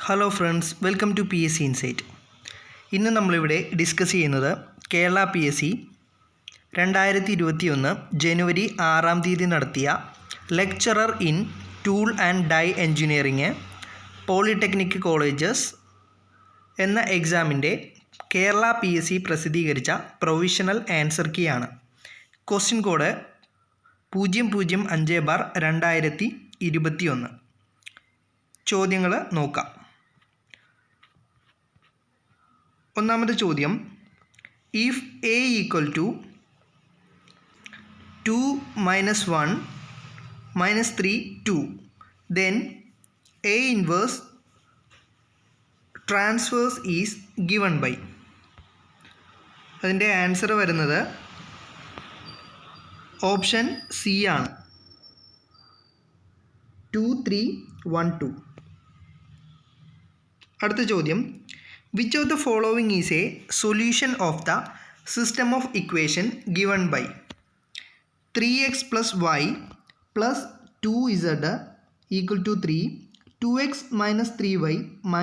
Hello friends, welcome to PSC insight. ഇന്ന് നമ്മളിവിടെ discuss ചെയ്യുന്നത് കേരള PSC 2021 ജനുവരി 6-ാം തീയതി നടത്തിയ lecturer in tool and die engineering polytechnic colleges എന്ന എക്സാമിൻ്റെ കേരള PSC പ്രസിദ്ധീകരിച്ച പ്രൊവിഷണൽ ആൻസർ കീ ആണ്. Question code 005/2021. ചോദ്യങ്ങൾ നോക്കാം. ഒന്നാമത്തെ ചോദ്യം, if A equal to 2 - 1 - 3 2 then A inverse transverse is given by. അതിൻ്റെ ആൻസർ വരുന്നത് ഓപ്ഷൻ സി ആണ്, 2 3 1 2. അടുത്ത ചോദ്യം, which of the following is a solution of the system of equation given by 3x + y + 2z equal to 3, 2x - 3y -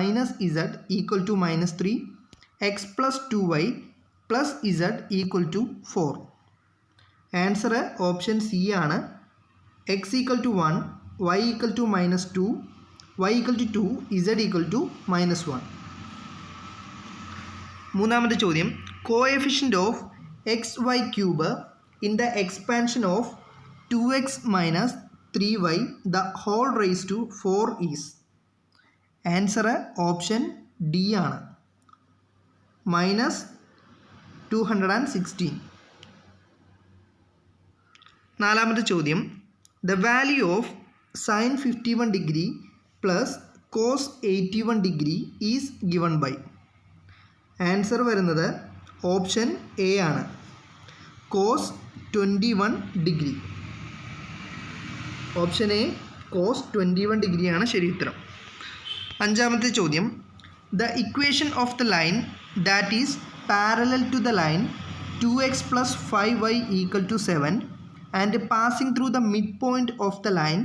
z equal to -3, x + 2y + z equal to 4. Answer option C ആണ്, x = 1, y = -2, y = 2, z = -1. മൂന്നാമത്തെ ചോദ്യം, coefficient of xy³ in the expansion of 2x - 3y the whole raise to 4 is. Answer option D ആണ്, -216. നാലാമത്തെ ചോദ്യം, the value of sin 51 degree plus cos 81 degree is given by. Answer വരുന്നത് option A ആണ്, cos 21 degree. Option A cos 21 ഡിഗ്രിയാണ് ശരി ഉത്തരം. അഞ്ചാമത്തെ ചോദ്യം, the equation of the line that is parallel to the line 2x + 5y = 7 and passing through the mid point of the line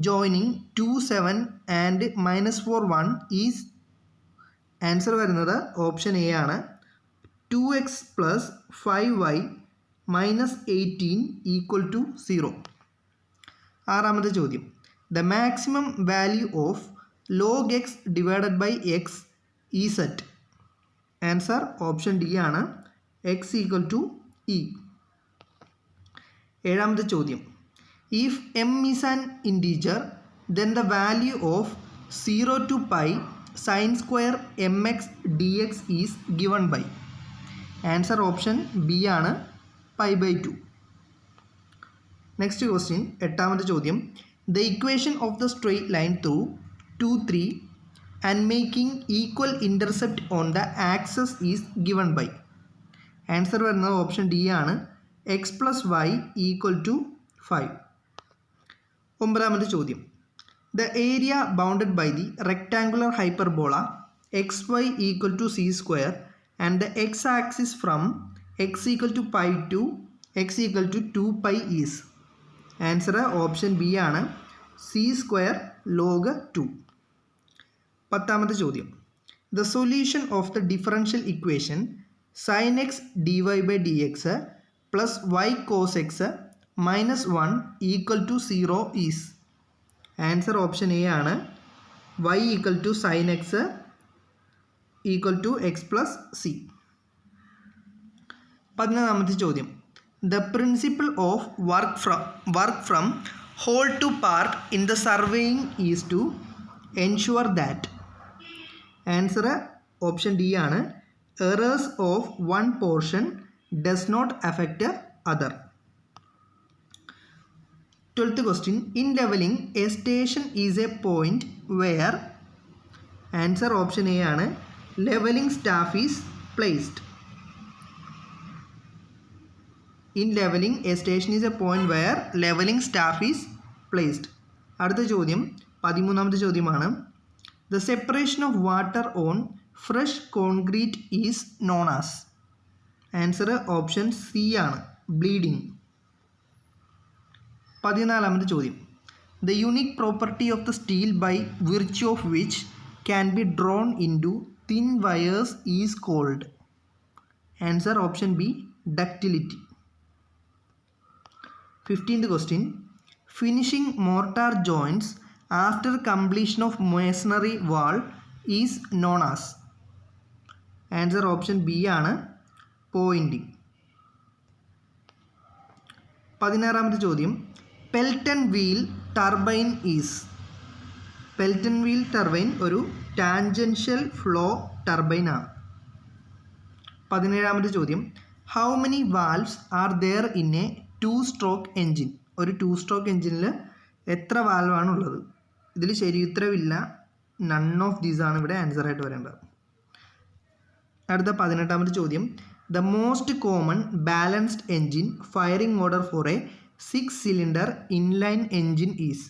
joining 2 7 and -4 1 is. Answer വരുന്നത് option A ആണ്, 2x + 5y - 18 = 0. ആറാമത്തെ ചോദ്യം, the maximum value of log x divided by x is at. Answer option D ആണ്, x = e. ഏഴാമത്തെ ചോദ്യം, if m is an integer then the value of 0 to pi sin square mx dx is given by. Answer option B ആണ്, π/2. Next question, എട്ടാമത്തെ ചോദ്യം, the equation of the straight line through 2 3 and making equal intercept on the axes is given by. Answer വരുന്നത് option D ആണ്, x + y = 5. ഒമ്പതാമത്തെ ചോദ്യം, the area bounded by the rectangular hyperbola xy = c² and the x axis from x = π to x = 2π is. Answer option B ആണ്, c² log 2. പത്താമത്തെ ചോദ്യം, the solution of the differential equation sin x dy/dx plus y cos x -1 = 0 is. Answer option A ആണ്, y = sin x = x + c. പതിനൊന്നാമത്തെ ചോദ്യം, the principle of work from whole to part in the surveying is to ensure that. Answer option D ആണ്, errors of one portion does not affect other. 12th question, in leveling a station is a point where. Answer option A ആണ്, leveling staff is placed. In leveling a station is a point where leveling staff is placed. അടുത്ത ചോദ്യം 13ാമത്തെ ചോദ്യമാണ്, the separation of water on fresh concrete is known as. Answer option C ആണ്, bleeding. 14ാമത്തെ ചോദ്യം, the unique property of the steel by virtue of which can be drawn into thin wires is called? Answer option B, ductility. 15th question. Finishing mortar joints after completion of masonry wall is known as? Answer option B ആണ്, pointing. 16ാമത്തെ ചോദ്യം. Pelton wheel turbine is? Pelton wheel turbine ഒരു tangential flow turbine ആണ്. 17ാമത്തെ ചോദ്യം. How many valves are there in a 2-stroke engine? ഒരു 2-stroke എൻജിനിൽ എത്ര വാൽവാണ് ഉള്ളത്? ഇതിൽ ശരി ഉത്തരവില്ല. നൺ ഓഫ് ദീസ് ആണ് ഇവിടെ ആൻസർ ആയിട്ട് വരേണ്ടത്. അടുത്ത 18ാമത്തെ ചോദ്യം. The most common balanced engine firing order for A 6-cylinder inline engine is?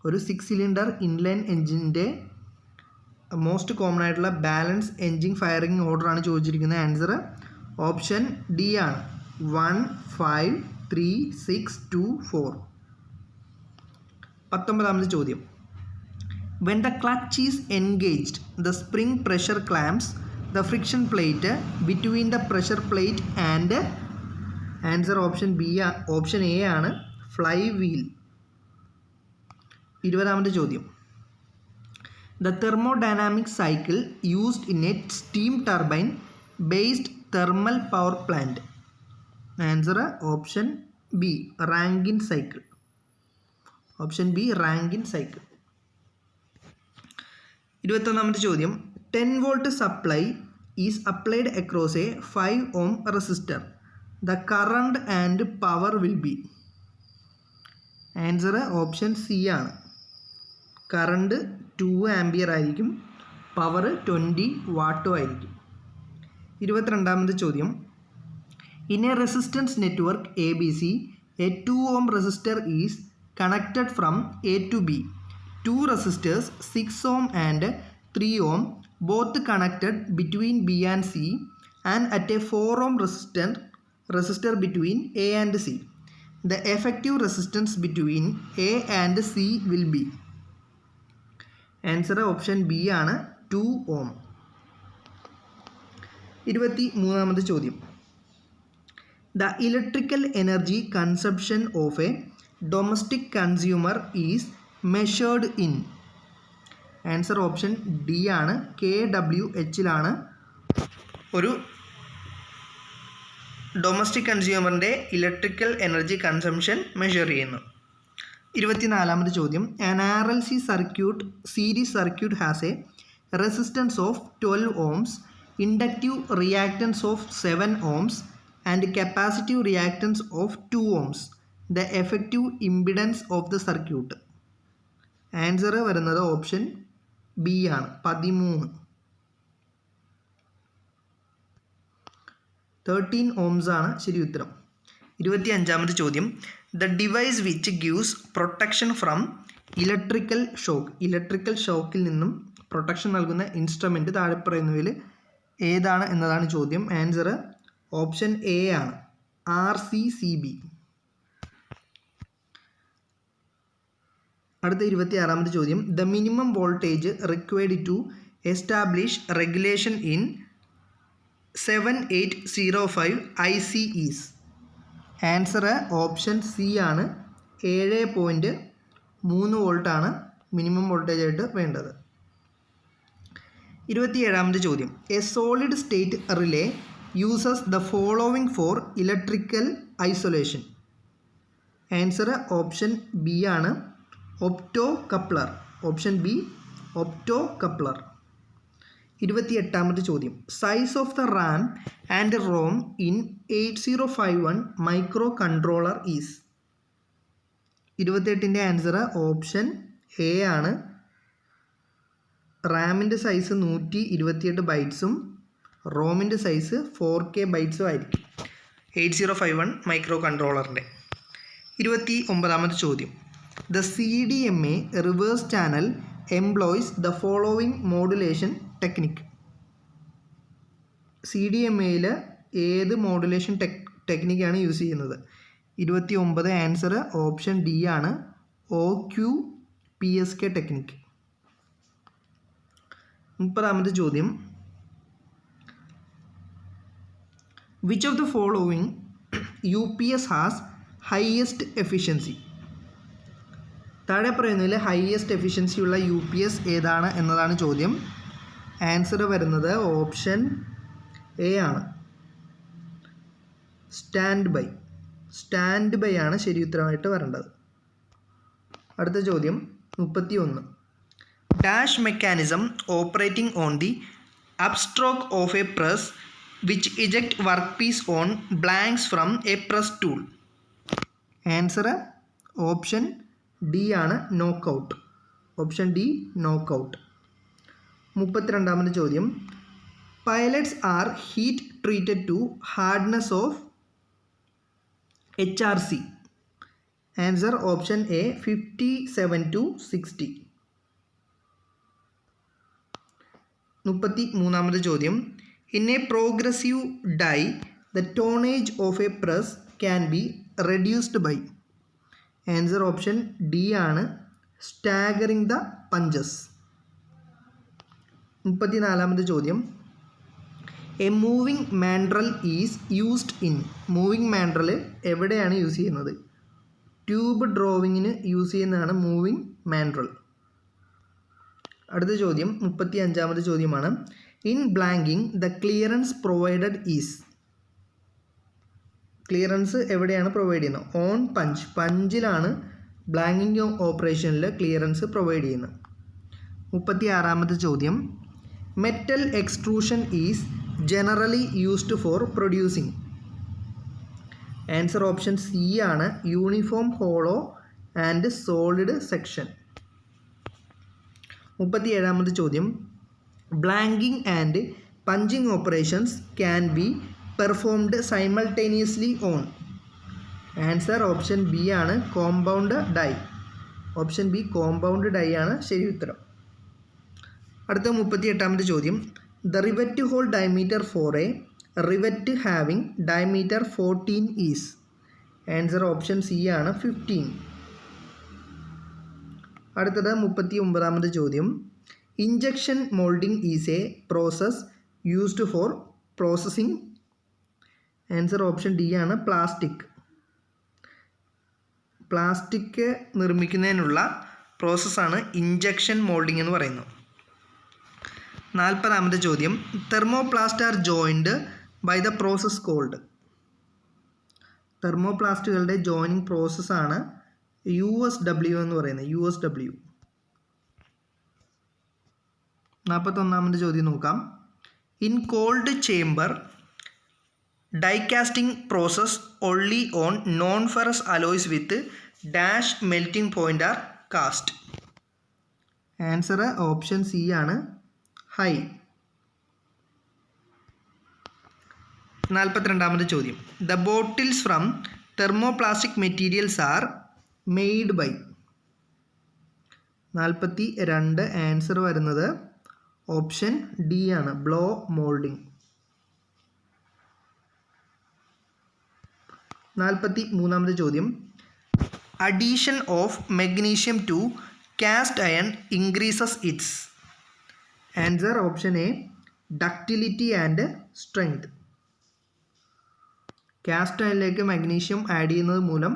ഒരു 6-cylinder ഇൻലൈൻ എൻജിൻ്റെ മോസ്റ്റ് കോമൺ ആയിട്ടുള്ള ബാലൻസ് എൻജിൻ ഫയറിംഗ് ഓർഡർ ആണ് ചോദിച്ചിരിക്കുന്നത്. ആൻസർ ഓപ്ഷൻ ഡി ആണ്, 1 5 3 6 2 4. 19ാമത്തെ ചോദ്യം. When the clutch is engaged, the spring pressure clamps the friction plate between the pressure plate and answer option B, option A ആണ്, flywheel. 20ാമത്തെ ചോദ്യം. The thermodynamic cycle used in a steam turbine based thermal power plant. Answer option B, Rankine cycle. Option B, Rankine cycle. 21ാമത്തെ ചോദ്യം. 10-volt supply is applied across a 5 ohm resistor. The current and power will be? Answer option C ആണ്. Current 2 ampere ആയിരിക്കും, power 20 വാട്ടും ആയിരിക്കും. 22ാമത്തെ ചോദ്യം. In a resistance network ABC, a 2 ohm resistor is connected from A to B. Two resistors 6 ohm and 3 ohm both connected between B and C, and at a 4 ohm resistor between A and C. The effective resistance between A and C will be? Answer option B ആണ്, 2 ohm. 23ാമത്തെ ചോദ്യം. The electrical energy consumption of a domestic consumer is measured in? Answer option D ആണ്, kWh-ലാണ് ഒരു domestic കൺസ്യൂമറിൻ്റെ electrical energy consumption measure ചെയ്യുന്നു. 24ാമത്തെ ചോദ്യം. An RLC circuit series circuit has a resistance of 12 ohms, inductive reactance of 7 ohms and capacitive reactance of 2 ohms. The effective impedance of the circuit? Answer വരുന്നത് option B ആണ്, 13. 13 ohms ആണ് ശരി ഉത്തരം. 25ാമത്തെ ചോദ്യം. The device which gives protection from electrical shock? Electrical ഷോക്കിൽ നിന്നും protection നൽകുന്ന ഇൻസ്ട്രുമെൻറ്റ് താഴെ പറയുന്നതിൽ ഏതാണ് എന്നതാണ് ചോദ്യം. ആൻസർ ഓപ്ഷൻ എ ആണ്, RCCB. അടുത്ത 26ാമത്തെ ചോദ്യം. The minimum voltage required to establish regulation in 7805 IC is? Answer option C ആണ്, 7.3 വോൾട്ടാണ് മിനിമം വോൾട്ടേജ് ആയിട്ട് വേണ്ടത്. 27ാമത്തെ ചോദ്യം. A solid state relay uses the following for electrical isolation? Answer option B ആണ്, optocoupler. Option B, optocoupler. 28ാമത്തെ ചോദ്യം. Size of the RAM and ROM in 8051 microcontroller is? 28ൻ്റെ answer option A ആണ്. റാമിൻ്റെ size 128 ബൈറ്റ്സും റോമിൻ്റെ size 4K ബൈറ്റ്സും ആയിരിക്കും 8051 micro കൺട്രോളറിൻ്റെ. 29ാമത്തെ ചോദ്യം. The CDMA reverse channel employs the following modulation technique? CDMAയിൽ ഏത് മോഡുലേഷൻ ടെക്നിക്കാണ് യൂസ് ചെയ്യുന്നത്? 29 ആൻസർ ഓപ്ഷൻ ഡി ആണ്, OQPSK ടെക്നിക്ക്. 30ാമത്തെ ചോദ്യം, which of the following UPS has highest efficiency? താഴെ പറയുന്നതിൽ ഹയസ്റ്റ് എഫിഷ്യൻസി ഉള്ള UPS ഏതാണ് എന്നതാണ് ചോദ്യം. ആൻസർ വരുന്നത് ഓപ്ഷൻ എ ആണ്, സ്റ്റാൻഡ് ബൈ ആണ് ശരി ഉത്തരമായിട്ട് വരേണ്ടത്. അടുത്ത ചോദ്യം 31. Dash mechanism operating on the upstroke of a press which eject workpiece on blanks from a press tool. Answer option D ആണ്, നോക്കൗട്ട്. Option D knockout. 32ാമത്തെ ചോദ്യം, pilots are heat treated to hardness of HRC. Answer option A 57 to 60. 33ാമത്തെ ചോദ്യം, in a progressive die the tonnage of a press can be reduced by. Answer option D ആണ്, staggering the punches. 34ാമത്തെ ചോദ്യം, a moving mandrel is used in. Moving mandrel എവിടെയാണ് use ചെയ്യുന്നത്? Tube ഡ്രോവിങ്ങിന് use ചെയ്യുന്നതാണ് moving mandrel. അടുത്ത ചോദ്യം 35ാമത്തെ ചോദ്യമാണ്, in blanking the clearance provided is. Clearance എവിടെയാണ് പ്രൊവൈഡ് ചെയ്യുന്നത്? ഓൺ പഞ്ചിലാണ് ബ്ലാങ്കിങ് ഓപ്പറേഷനിൽ ക്ലിയറൻസ് പ്രൊവൈഡ് ചെയ്യുന്നത്. 36ാമത്തെ ചോദ്യം, metal extrusion is generally used for producing. Answer option C ആണ്, uniform hollow and solid section. 37ാമത്തെ ചോദ്യം, blanking and punching operations can be performed simultaneously on. Answer option B ആണ്, compound die. Option B compound die ആണ് ശരി ഉത്തരം. അടുത്ത 38ാമത്തെ ചോദ്യം, the rivet hole diameter for a rivet having diameter 14 is. Answer option C ആണ്, 15. അടുത്തത് 39ാമത്തെ ചോദ്യം, injection moulding is a process used for processing. Answer option D ആണ്, പ്ലാസ്റ്റിക് നിർമ്മിക്കുന്നതിനുള്ള പ്രോസസ്സാണ് ഇഞ്ചക്ഷൻ മോൾഡിംഗ് എന്ന് പറയുന്നത്. 40ാമത്തെ ചോദ്യം, thermoplasts are joined by the process called. തെർമോപ്ലാസ്റ്റുകളുടെ ജോയിനിങ് പ്രോസസ്സാണ് USW എന്ന് പറയുന്നത്, USW. 41ാമത്തെ ചോദ്യം നോക്കാം, in cold chamber die casting process only on non ferrous alloys with dash melting point are cast. Answer option C ആണ്, ഹൈ. 42ാമത്തെ ചോദ്യം, the bottles from thermoplastic materials are made by. 42 answer വരുന്നത് option D ആണ്, blow moulding. 43ാമത്തെ ചോദ്യം, addition of magnesium to cast iron increases its. Answer option A, ductility and strength. Cast അയണിലേക്ക് magnesium add ചെയ്യുന്നത് മൂലം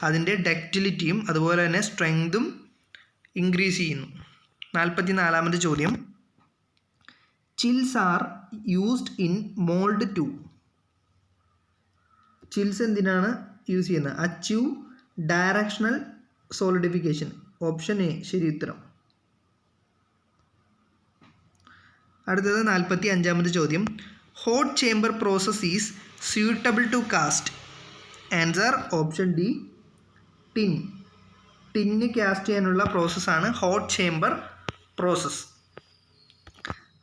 അതിൻ്റെ ഡക്റ്റിലിറ്റിയും അതുപോലെ തന്നെ സ്ട്രെങ്തും ഇൻക്രീസ് ചെയ്യുന്നു. 44ാമത്തെ ചോദ്യം, chills are used in mould to. Chills എന്തിനാണ് യൂസ് ചെയ്യുന്നത്? Achieve directional solidification. Option A ശരി ഉത്തരം. അടുത്തത് 45ാമത്തെ ചോദ്യം, hot chamber process is suitable to cast. Answer option D, tin cast ചെയ്യാനുള്ള പ്രോസസ്സാണ് ഹോട്ട് ചേംബർ പ്രോസസ്.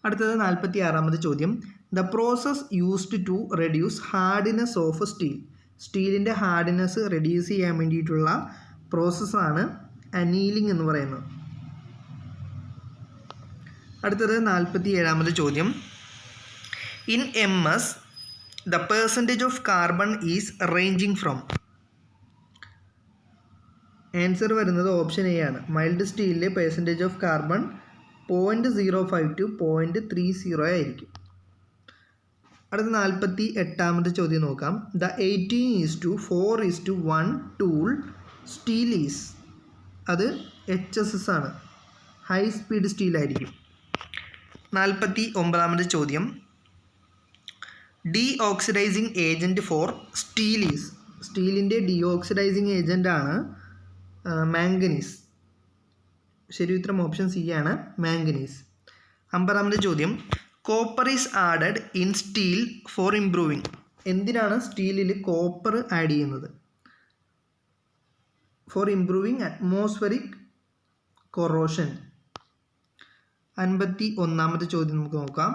അടുത്തത് 46ാമത്തെ ചോദ്യം, the process used to reduce hardness of steel. സ്റ്റീലിൻ്റെ ഹാർഡ്നെസ് റെഡ്യൂസ് ചെയ്യാൻ വേണ്ടിയിട്ടുള്ള പ്രോസസ്സാണ് അനീലിംഗ് എന്ന് പറയുന്നത്. അടുത്തത് 47ാമത്തെ ചോദ്യം, in MS the percentage of carbon is ranging from. Answer വരുന്നത് ഓപ്ഷൻ എ ആണ്, മൈൽഡ് സ്റ്റീലിലെ പെർസെൻറ്റേജ് ഓഫ് കാർബൺ 0.05 to 0.30 ആയിരിക്കും. അടുത്ത 48ാമത്തെ ചോദ്യം നോക്കാം. ദ 18:4:1 ടൂൾ സ്റ്റീൽ ഈസ്, അത് HSS ആണ്, ഹൈ സ്പീഡ് സ്റ്റീൽ ആയിരിക്കും. 49ാമത്തെ ചോദ്യം, deoxidizing agent for steel is, സ്റ്റീലിൻ്റെ ഡി ഓക്സിഡൈസിങ് ഏജൻ്റാണ് മാംഗനീസ്. ശരി ഉത്തരം ഓപ്ഷൻ സി ആണ്, മാംഗനീസ്. 50ാമത്തെ ചോദ്യം, copper is added in steel for improving, എന്തിനാണ് സ്റ്റീലിൽ കോപ്പർ ആഡ് ചെയ്യുന്നത്? For improving atmospheric corrosion. 51ാമത്തെ ചോദ്യം നമുക്ക് നോക്കാം.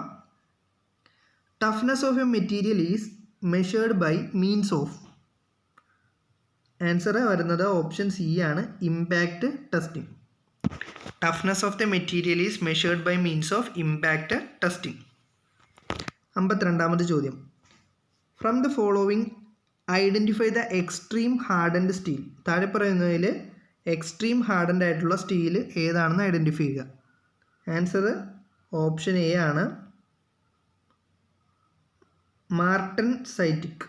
Toughness of a material is measured by means of, answer വരുന്നത് ഓപ്ഷൻ സി ആണ്, impact testing. Toughness of the material is measured by means of impact testing. 52ാമത്തെ ചോദ്യം, from the following identify the extreme hardened steel, താഴെ പറയുന്നതിൽ extreme hardened ആയിട്ടുള്ള steel ഏതാണെന്ന് identify ചെയ്യുക. Answer option A ആണ്, മാർട്ടൻസൈറ്റിക്.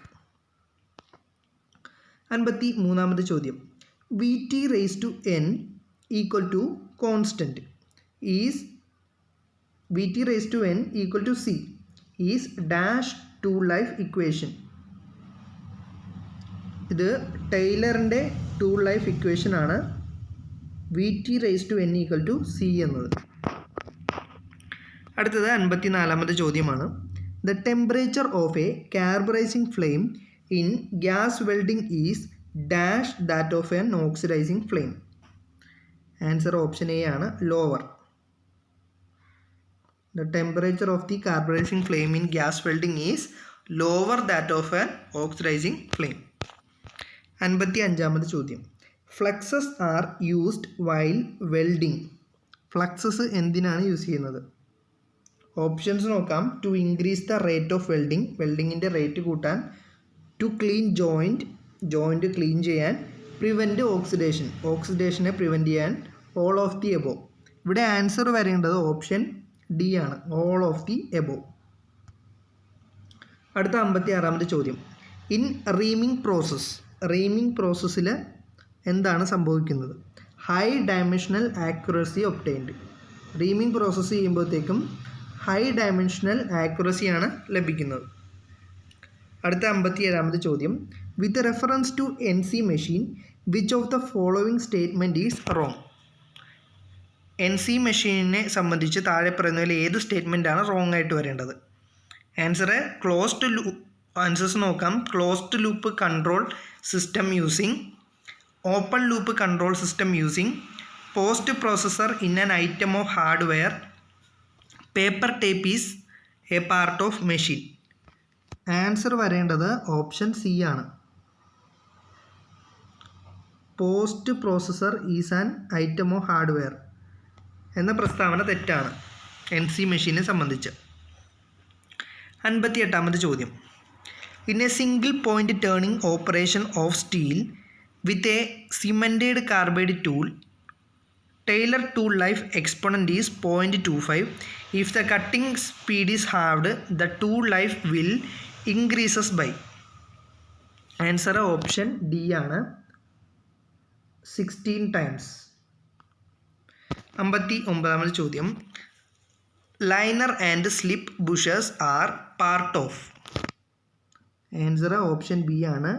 53ാമത്തെ ചോദ്യം, VT raised to n equal to constant is VT raised to n equal to C is dash tool life equation. ഇത് ടൈലറിൻ്റെ tool life equation ആണ്, VT raised to n equal to C എന്നത്. അടുത്തത് 54ാമത്തെ ചോദ്യമാണ്. The temperature of a carburizing flame in gas welding is dash that of an oxidizing flame. Answer option A ആണ്, lower. The temperature of the carburizing flame in gas welding is lower that of an oxidizing flame. 55ാമത്തെ ചോദ്യം, fluxes are used while welding, fluxes എന്തിനാണ് use ചെയ്യുന്നത്? Options നോക്കാം. To increase the rate of welding, വെൽഡിങ്ങിൻ്റെ rate കൂട്ടാൻ. To clean joint clean ചെയ്യാൻ. Prevent oxidation, ഓക്സിഡേഷനെ prevent ചെയ്യാൻ. All of the above. ഇവിടെ ആൻസർ വരേണ്ടത് ഓപ്ഷൻ ഡി ആണ്, ഓൾ ഓഫ് ദി എബോവ്. അടുത്ത 56ാമത്തെ ചോദ്യം, ഇൻ റീമിംഗ് പ്രോസസ്സിൽ എന്താണ് സംഭവിക്കുന്നത്? High dimensional accuracy obtained. Reaming process ചെയ്യുമ്പോഴത്തേക്കും ഹൈ ഡയമെൻഷണൽ ആക്യുറസിയാണ് ലഭിക്കുന്നത്. അടുത്ത 57ാമത്തെ ചോദ്യം, with reference to NC machine which of the following statement is wrong. NC മെഷീനെ സംബന്ധിച്ച് താഴെ പറയുന്നതിൽ ഏത് സ്റ്റേറ്റ്മെൻറ്റാണ് റോങ് ആയിട്ട് വരേണ്ടത്? ആൻസർ ആൻസേഴ്സ് നോക്കാം. Closed loop control system using, open loop control system using, post processor in an item of hardware, paper tape is A part of machine. Answer വരേണ്ടത് ഓപ്ഷൻ സി ആണ്, post processor is an item of hardware എന്ന പ്രസ്താവന തെറ്റാണ് NC മെഷീനെ സംബന്ധിച്ച്. 58ാമത്തെ ചോദ്യം, in A single point turning operation of steel with a cemented carbide tool, Taylor tool life exponent is 0.25. If the cutting speed is halved, the tool life will increases by. Answer option D ആണ്, 16 times. 59ാമത്തെ ചോദ്യം, liner and slip bushes are part of. Answer option B ആണ്,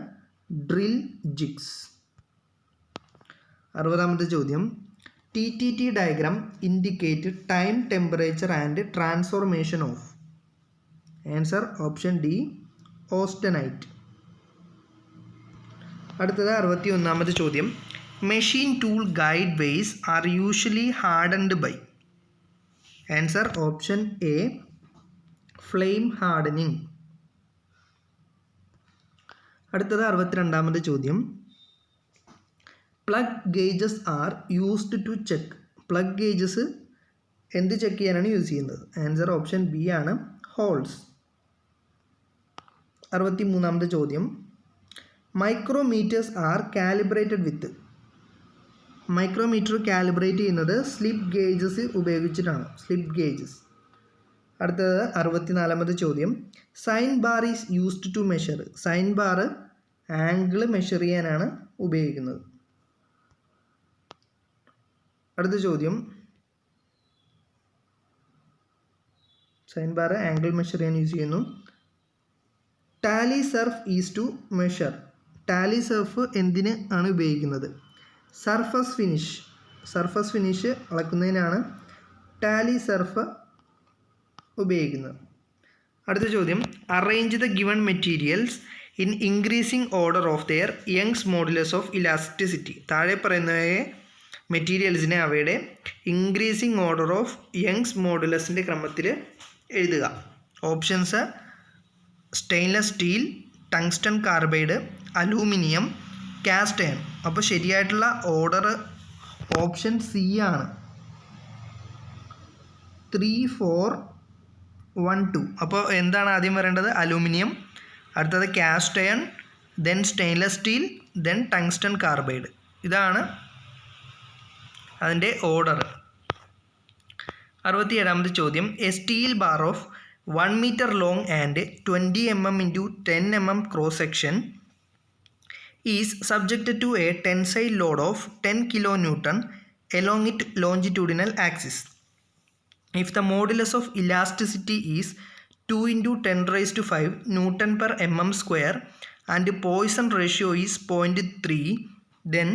drill jigs. 60ാമത്തെ ചോദ്യം, TTT diagram indicate time, temperature and transformation of. Answer option D, austenite. അടുത്തത് 61ാമത്തെ ചോദ്യം, machine tool guide ways are usually hardened by. Answer option A, flame hardening. അടുത്തത് 62ാമത്തെ ചോദ്യം, plug gauges are used to check. Plug gauges എന്ത് check ചെയ്യാനാണ് use ചെയ്യുന്നത്? Answer option B ആണ്, ഹോൾസ്. 63ാമത്തെ ചോദ്യം, micrometers are calibrated with. Micrometer calibrate ചെയ്യുന്നത് സ്ലിപ്പ് ഗേജസ് ഉപയോഗിച്ചിട്ടാണ്. Slip gauges. അടുത്തത് 64ാമത്തെ ചോദ്യം. Sine bar is used to measure. Sine bar angle measure ചെയ്യാനാണ് ഉപയോഗിക്കുന്നത്. അടുത്ത ചോദ്യം. സൈൻ ബാർ ആംഗിൾ മെഷർ ചെയ്യാൻ യൂസ് ചെയ്യുന്നു. Talysurf is to measure. Talysurf എന്തിന് ആണ് ഉപയോഗിക്കുന്നത്? Surface finish. സർഫസ് ഫിനിഷ് അളക്കുന്നതിനാണ് ടാലി സർഫ് ഉപയോഗിക്കുന്നത്. അടുത്ത ചോദ്യം. Arrange the given materials in increasing order of their Young's modulus of elasticity. താഴെ പറയുന്നവയെ മെറ്റീരിയൽസിനെ അവയുടെ ഇൻക്രീസിങ് ഓർഡർ ഓഫ് യങ്സ് മോഡുലസിൻ്റെ ക്രമത്തിൽ എഴുതുക. Options: stainless steel, tungsten carbide, aluminium, cast iron. അപ്പോൾ ശരിയായിട്ടുള്ള ഓർഡർ ഓപ്ഷൻ സി ആണ്. 3, 4, 1, 2. അപ്പോൾ എന്താണ് ആദ്യം വരേണ്ടത്? അലൂമിനിയം, അടുത്തത് cast iron, then stainless steel, then tungsten carbide. ഇതാണ് അതിൻ്റെ ഓർഡർ. 67ാമത്തെ ചോദ്യം. A steel bar of 1 meter long and 20 mm into 10 mm cross section is subjected to a tensile load of 10 kN along its longitudinal axis. If the modulus of elasticity is 2 into 10 raised to 5 Newton per mm square and Poisson ratio is 0.3, then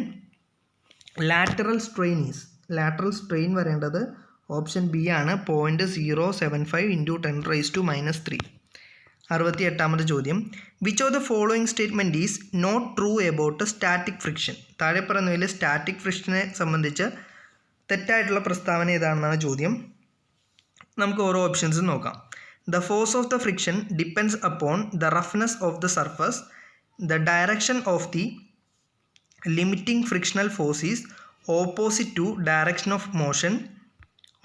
lateral strain is. Lateral strain വരേണ്ടത് option B ആണ്. 0.075 into 10 raised to -3. 68ാമത്തെ ചോദ്യം. Which of the following statement is not true about static friction. താഴെ പറയുന്നതിൽ static ഫ്രിക്ഷനെ സംബന്ധിച്ച് തെറ്റായിട്ടുള്ള പ്രസ്താവന ഏതാണെന്നാണ് ചോദ്യം. നമുക്ക് ഓരോ ഓപ്ഷൻസ് നോക്കാം. The force of the friction depends upon the roughness of the surface. The direction of the limiting frictional force is opposite to direction of motion.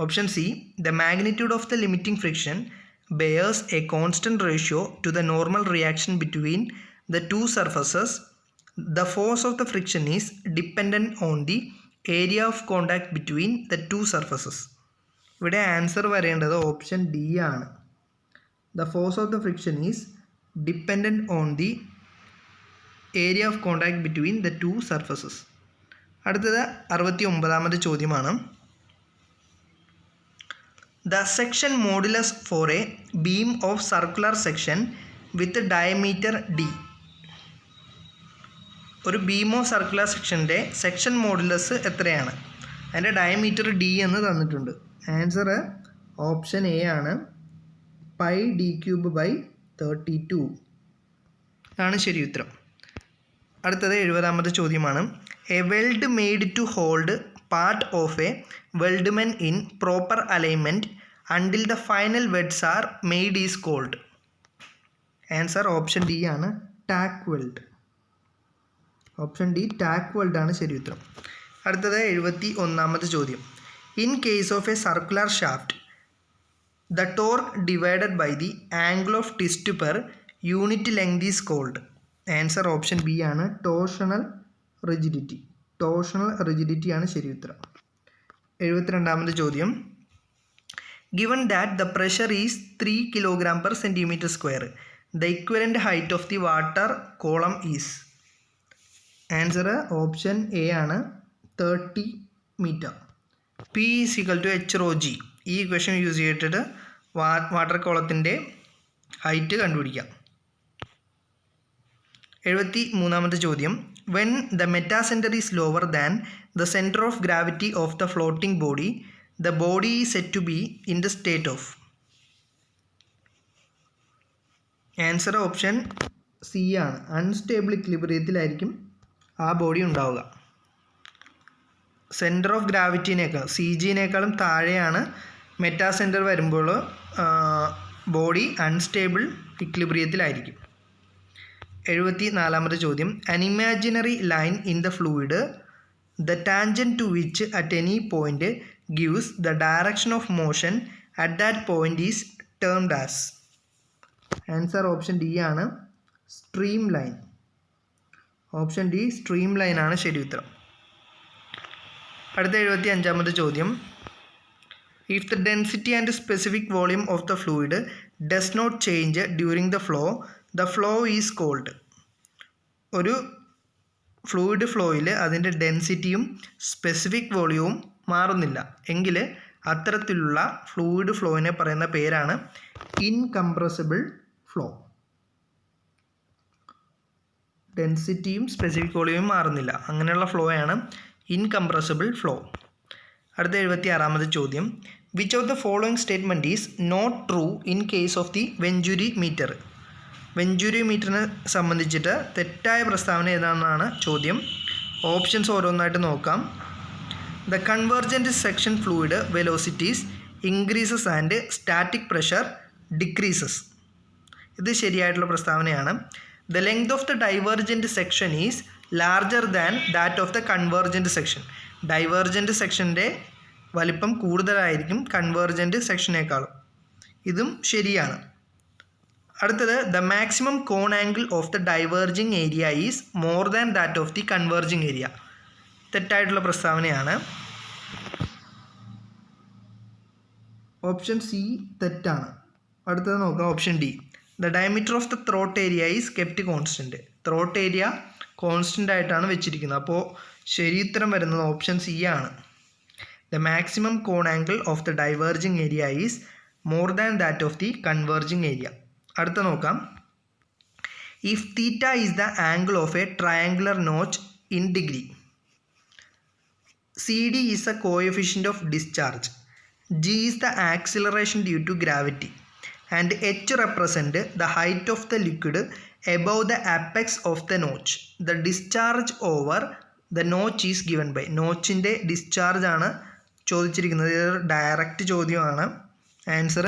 Option C. The magnitude of the limiting friction bears a constant ratio to the normal reaction between the two surfaces. The force of the friction is dependent on the area of contact between the two surfaces. ഇവിടെ answer വരേണ്ടത് option D ആണ്. The force of the friction is dependent on the area of contact between the two surfaces. അടുത്തത് 69ാമത്തെ ചോദ്യമാണ്. The section modulus for a beam of circular section with diameter d. ഒരു beam of circular സെക്ഷൻ്റെ section modulus എത്രയാണ്? അതിൻ്റെ diameter D എന്ന് തന്നിട്ടുണ്ട്. Answer option A ആണ്. πd³/32 ആണ് ശരി ഉത്തരം. അടുത്തത് 70ാമത്തെ ചോദ്യമാണ്. A weld made to hold part of a weldment in proper alignment until the final welds are made is called. Answer option D ആണ്. Tack weld. Option D tack weld ആണ് ശരി ഉത്തരം. അടുത്തത് 71ാമത്തെ ചോദ്യം. In case of a circular shaft the torque divided by the angle of twist per unit length is called. Answer option B ആണ്. Torsional rigidity. Torsional rigidity ആണ് ശരി ഉത്തരം. 72ാമത്തെ ചോദ്യം. Given that the pressure is 3 kg/cm², the equivalent height of the water column is. Answer option A ആണ്. 30 metre. P = h/g. ഈ equation use ചെയ്തിട്ട് water കോളത്തിൻ്റെ height കണ്ടുപിടിക്കാം. 73ാമത്തെ ചോദ്യം. When the metacenter is lower than the center of gravity of the floating body, the body is said to be in the state of. Answer option C ആണ്. Unstable ഇക്വിലിബ്രിയത്തിലായിരിക്കും ആ body ഉണ്ടാവുക. Centre of ഗ്രാവിറ്റിനേക്കാൾ CGനേക്കാളും താഴെയാണ് മെറ്റാസെൻറ്റർ വരുമ്പോൾ body unstable ഇക്വിലിബ്രിയത്തിലായിരിക്കും. 74ാമത്തെ ചോദ്യം. An imaginary line in the fluid, the tangent to which at any point gives the direction of motion at that point is termed as. Answer option D ആണ്. Streamline. Option D streamline ആണ് ശരി ഉത്തരം. അടുത്ത 75ാമത്തെ ചോദ്യം, if the density and specific volume of the fluid does not change during the flow is called. ഒരു fluid ഫ്ലോയിൽ അതിൻ്റെ ഡെൻസിറ്റിയും സ്പെസിഫിക് വോളിയവും മാറുന്നില്ല എങ്കിൽ അത്തരത്തിലുള്ള ഫ്ലൂയിഡ് ഫ്ലോയിനെ പറയുന്ന പേരാണ് ഇൻകംപ്രസിബിൾ ഫ്ലോ. ഡെൻസിറ്റിയും സ്പെസിഫിക് വോളിയവും മാറുന്നില്ല, അങ്ങനെയുള്ള ഫ്ലോയാണ് ഇൻകംപ്രസിബിൾ ഫ്ലോ. അടുത്ത 76ാമത്തെ ചോദ്യം, which of the following statement is not true in case of the വെഞ്ചുരി metre. വെഞ്ചുരി മീറ്ററിനെ സംബന്ധിച്ചിട്ട് തെറ്റായ പ്രസ്താവന ഏതാണെന്നാണ് ചോദ്യം. ഓപ്ഷൻസ് ഓരോന്നായിട്ട് നോക്കാം. The convergent section fluid velocities increases and static pressure decreases. ഇത് ശരിയായിട്ടുള്ള പ്രസ്താവനയാണ്. The length of the divergent section is larger than that of the convergent section. Divergent സെക്ഷൻ്റെ വലിപ്പം കൂടുതലായിരിക്കും കൺവേർജൻറ്റ് സെക്ഷനേക്കാളും. ഇതും ശരിയാണ്. അടുത്തത്, the maximum cone angle of the diverging area is more than that of the converging area. തെറ്റായിട്ടുള്ള പ്രസ്താവനയാണ്. Option C തെറ്റാണ്. അടുത്തത് നോക്കാം, option D. The diameter of the throat area is kept constant. Throat area constant ആയിട്ടാണ് വെച്ചിരിക്കുന്നത്. അപ്പോൾ ശരി ഉത്തരം വരുന്നത് ഓപ്ഷൻ സി ആണ്. The maximum cone angle of the diverging area is more than that of the converging area. അടുത്ത നോക്കാം, if theta is the angle of A triangular notch in degree, CD is a coefficient of discharge, G is the acceleration due to gravity, and H represent the height of the liquid above the apex of the notch. The discharge over the notch is given by. നോച്ചിൻ്റെ discharge ആണ് ചോദിച്ചിരിക്കുന്നത്. ഇത് direct ചോദ്യമാണ്. Answer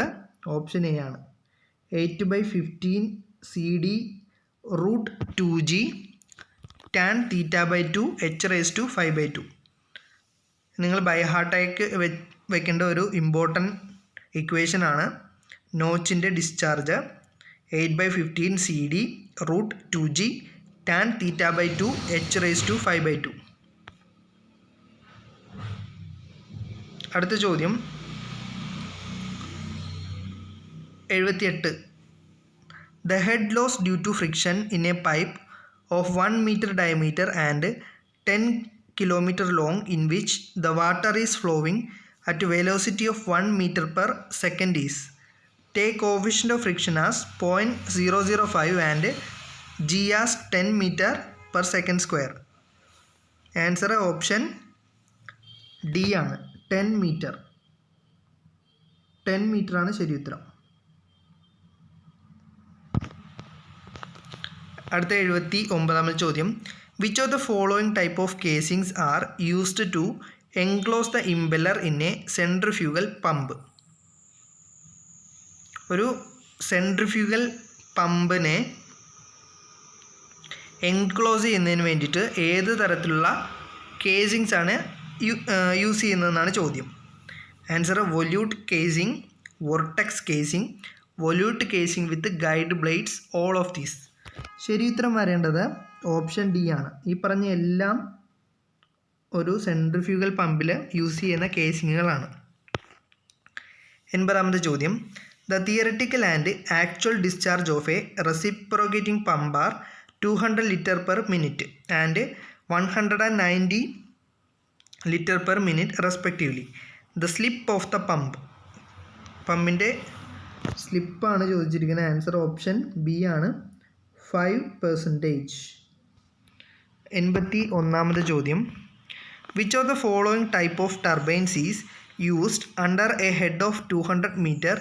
option A ആണ്. 8/15 CD √2G tan θ/2 H⁵5/2. നിങ്ങൾ by ഹാർട്ടായിട്ട് വെക്കേണ്ട ഒരു important ഇക്വേഷനാണ് നോച്ചിൻ്റെ discharge. 8/15 CD √2G tan θ/2 H⁵5/2. അടുത്ത ചോദ്യം 78. The head loss due to friction in a pipe of 1 meter diameter and 10 kilometer long in which the water is flowing at a velocity of 1 meter per second is. Take coefficient of friction as 0.005 and G as 10 meter per second square. Answer option D ആണ്. 10 meter. 10 meter ആണ് ശരി ഉത്തരം. അടുത്ത 79ാമത്തെ ചോദ്യം, which of the following type of casings are used to enclose the impeller in a centrifugal pump. ഒരു centrifugal പമ്പിനെ enclose ചെയ്യുന്നതിന് വേണ്ടിയിട്ട് ഏത് തരത്തിലുള്ള കേസിങ്സ് ആണ് യൂസ് ചെയ്യുന്നതെന്നാണ് ചോദ്യം. Answer volute casing, vortex casing, volute casing with guide blades, all of these. ശരി ഉത്തരം വരേണ്ടത് ഓപ്ഷൻ ഡി ആണ്. ഈ പറഞ്ഞ എല്ലാം ഒരു സെൻട്രിഫ്യൂഗൽ പമ്പിൽ യൂസ് ചെയ്യുന്ന കേസിങ്ങുകളാണ്. 80ാമത്തെ ചോദ്യം, the theoretical and actual discharge of a reciprocating pump are 200 liter per minute and 190 liter per minute respectively. The slip of the pump. പമ്പിൻ്റെ സ്ലിപ്പാണ് ചോദിച്ചിരിക്കുന്നത്. ആൻസർ ഓപ്ഷൻ ബി ആണ്, 5%. 81ാമത്തെ ചോദ്യം, which of the following type of turbines is used under a head of 200 meter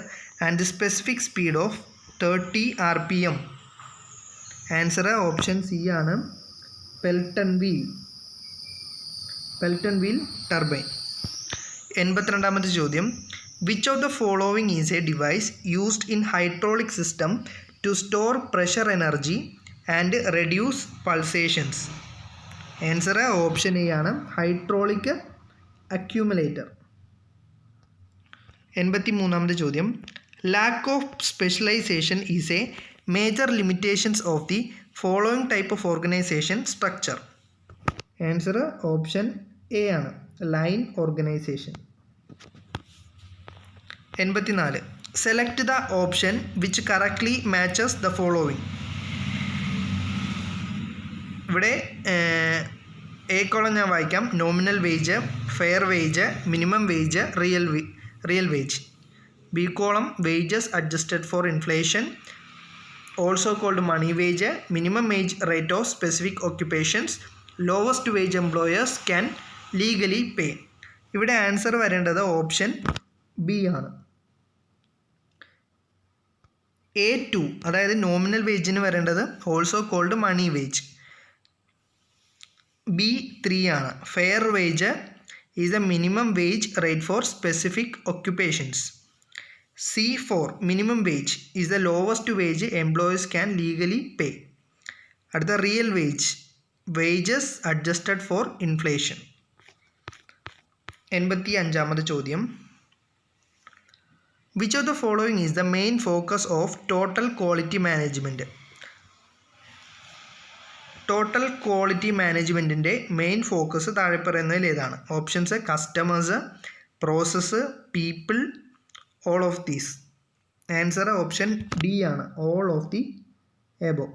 and specific speed of 30 RPM. Answer option C ആണ്, Pelton wheel turbine. 82ാമത്തെ ചോദ്യം, which of the following is a device used in hydraulic system to store pressure energy and reduce pulsations. Answer option A ആണ്, hydraulic accumulator. 83ാമത്തെ ചോദ്യം, lack of specialization is a major limitations of the following type of organization structure. Answer option A ആണ്, line organization. 84. Select the option which correctly matches the following. ഇവിടെ A column ഞാൻ വായിക്കാം. Nominal wage, fair wage, minimum wage, real wage. B column wages adjusted for inflation, also called money wage, minimum wage rate of specific occupations, lowest wage employers can legally pay. ഇവിടെ answer വരേണ്ടത് option B ആണ്. A2 അതായത് nominal വേജിന് വരേണ്ടത് also called money wage. B3 ആണ്. Fair wage is a minimum wage rate for specific occupations. C4 minimum wage is the lowest wage employees can legally pay. അടുത്ത real wage, wages adjusted for inflation. 85ാമത് ചോദ്യം. Which of the following is the main focus of total quality management? Total quality മാനേജ്മെൻറ്റിൻ്റെ main focus താഴെ പറയുന്നതിൽ ഏതാണ്? Options customers, process, people, all of these. Answer option D ആണ്, all of the above.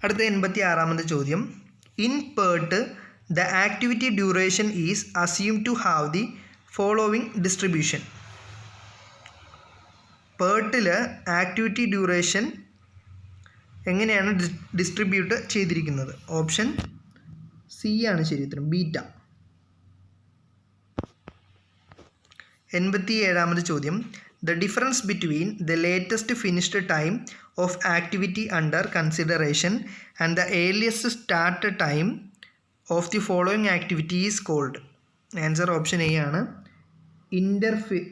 അടുത്ത 86ാമത് ചോദ്യം. In PERT the activity duration is assume to have the following distribution. പേർട്ടിൽ activity duration എങ്ങനെയാണ് ഡിസ്ട്രിബ്യൂട്ട് ചെയ്തിരിക്കുന്നത്? ഓപ്ഷൻ സി ആണ് ശരി ഉത്തരം, ബീറ്റ. 87ാമത് ചോദ്യം. The difference between the latest finished time of activity under consideration and the earliest start time of the following activity is called. Answer option A ആണ്,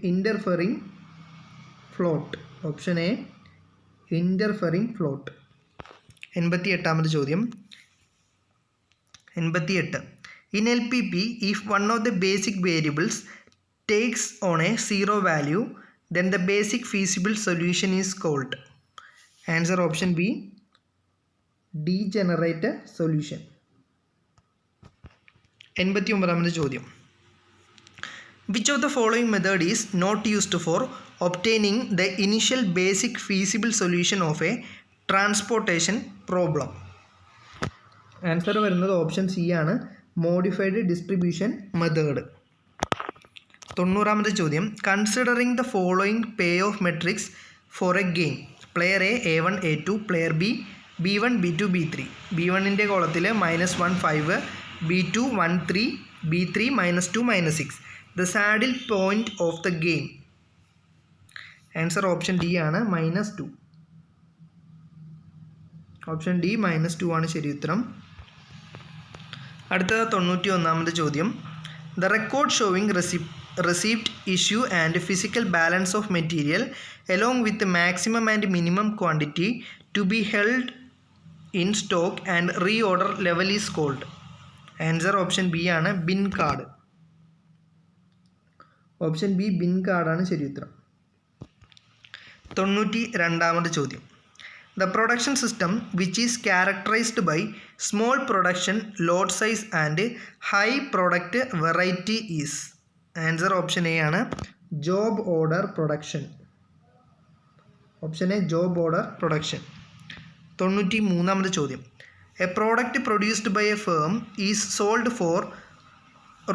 interfering float. Option A interfering float. 88ാമത് ചോദ്യം. 88. In LPP, if one of the basic variables takes on a zero value, then the basic feasible solution is called. Answer option B, degenerate solution. 89ാമത് ചോദ്യം. Which of the following method is not used for obtaining the initial basic feasible solution of a transportation problem? Answer വരുന്നത് option C ആണ്, modified distribution method. 90ാമത് ചോദ്യം. Considering the following pay of matrix four A game. Player A A1 A2, player B B1 B2 B3. B1ൻ്റെ കോളത്തിൽ -1 5, B2 1 3, B3 -2 -6. The saddle point of the game. Answer option D ആണ്, -2. Option D -2 ആണ് ശരി ഉത്തരം. അടുത്തത് 91ാമത് ചോദ്യം. The record showing received, issue and physical balance of material along with the maximum and minimum quantity to be held in stock and reorder level is called. Answer option B ആണ്, bin card. Option B bin കാർഡാണ് ശരി ഉത്തരം. 92ാമത് ചോദ്യം. The production system which is characterized by small production lot size and high product variety is. Answer option A ആണ്, job order production. Option A job order production. 93ാമത് ചോദ്യം. A product produced by a firm is sold for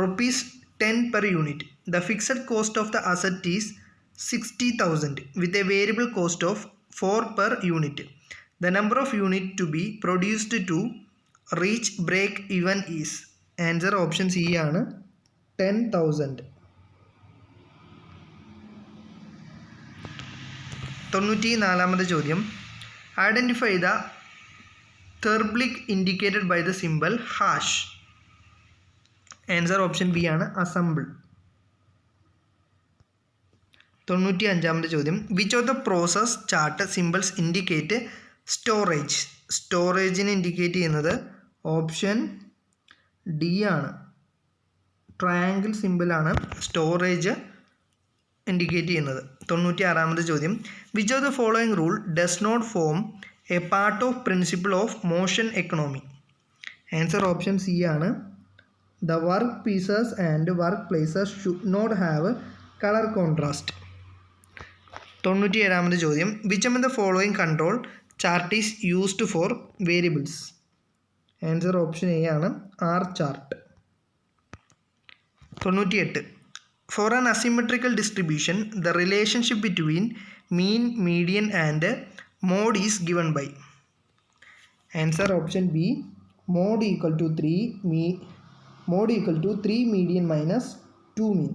₹10 per unit. The fixed cost of the asset is 60,000 with a variable cost of 4 per unit. The number of units to be produced to reach break even is. Answer option C ആണ്, 10,000. 94ാമത് ചോദ്യം. Identify the therblic indicated by the symbol hash. Answer option B ആണ്, assemble. 95ാമത് ചോദ്യം. Which of the process chart symbols indicate storage? സ്റ്റോറേജിന് indicate ചെയ്യുന്നത് option D ആണ്, triangle സിമ്പിളാണ് storage indicate ചെയ്യുന്നത്. 96ാമത് ചോദ്യം. Which of the following rule does not form a part of principle of motion economy? Answer option C ആണ്, The workpieces and workplaces should not have color contrast. 97ാമത്തെ ചോദ്യം. Which among the following control chart is used for variables? Answer option A ആണ്, R chart. 98. For an asymmetrical distribution, the relationship between mean, median and mode is given by. Answer option B, mode equal to 3 median minus 2 mean.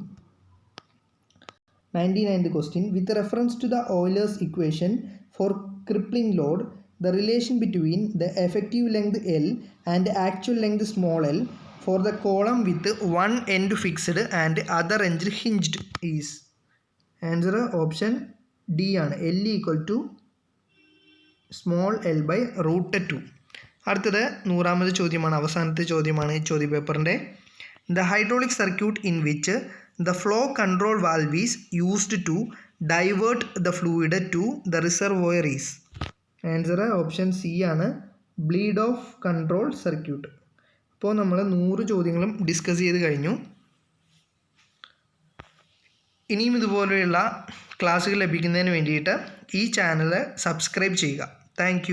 99th question. With reference to the Euler's equation for crippling load, the relation between the effective length L and actual length small l for the column with one end fixed and other end hinged is. Answer option D ആണ്, L equal to small l by √2. അടുത്തത് 100ാമത് ചോദ്യമാണ്, അവസാനത്തെ ചോദ്യമാണ് ഈ ചോദ്യ പേപ്പറിൻ്റെ. The hydraulic circuit in which the flow control valve is used to divert the fluid to the reservoir is. Answer option C ആണ്, bleed of control circuit. അപ്പോൾ നമ്മൾ 100 ചോദ്യങ്ങളും ഡിസ്കസ് ചെയ്ത് കഴിഞ്ഞു. ഇനിയും ഇതുപോലെയുള്ള ക്ലാസ്സുകൾ ലഭിക്കുന്നതിന് വേണ്ടിയിട്ട് ഈ ചാനൽ സബ്സ്ക്രൈബ് ചെയ്യുക. താങ്ക്